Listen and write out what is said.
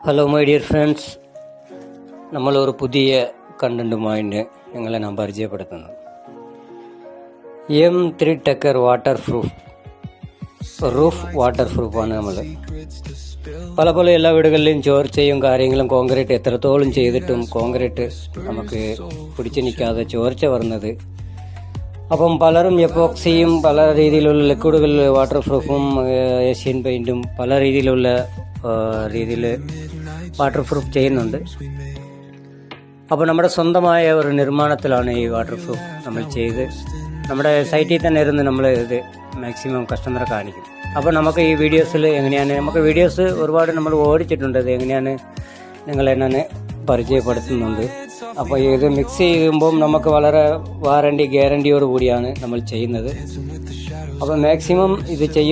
Hello my dear friends, നമ്മളൊരു പുതിയ കണ്ടന്റുമായിട്ട് നിങ്ങളെ ഞാൻ പരിചയപ്പെടുത്തുന്നു. M3 tecker waterproof roof water പ്രൂഫാണ്. നമ്മൾ പല എല്ലാ വീടുകളിലും ചോർച്ചയും കാര്യങ്ങളും കോൺക്രീറ്റ് എത്രത്തോളം ചെയ്തിട്ടും കോൺക്രീറ്റ് നമുക്ക് പിടിച്ചു നിൽക്കാതെ ചോർച്ച വരുന്നത്. അപ്പം പലരും എപ്പോക്സിയും പല രീതിയിലുള്ള ലിക്വിഡുകൾ വാട്ടർ പ്രൂഫും ഏഷ്യൻ പെയിൻറ്റും പല രീതിയിൽ വാട്ടർ പ്രൂഫ് ചെയ്യുന്നുണ്ട്. അപ്പോൾ നമ്മുടെ സ്വന്തമായ ഒരു നിർമ്മാണത്തിലാണ് ഈ വാട്ടർ പ്രൂഫ് നമ്മൾ ചെയ്ത് നമ്മുടെ സൈറ്റിൽ തന്നെ ഇരുന്ന് നമ്മൾ ഇത് മാക്സിമം കസ്റ്റമറെ കാണിക്കും. അപ്പോൾ നമുക്ക് ഈ വീഡിയോസിൽ എങ്ങനെയാണ്, നമുക്ക് വീഡിയോസ് ഒരുപാട് നമ്മൾ ഓടിച്ചിട്ടുണ്ട്, ഇത് എങ്ങനെയാണ് നിങ്ങളെ ഞാൻ പരിചയപ്പെടുത്തുന്നുണ്ട്. അപ്പോൾ ഇത് മിക്സ് ചെയ്യുമ്പം നമുക്ക് വളരെ ഗ്യാരണ്ടിയോട് കൂടിയാണ് നമ്മൾ ചെയ്യുന്നത്. അപ്പോൾ മാക്സിമം ഇത് ചെയ്യും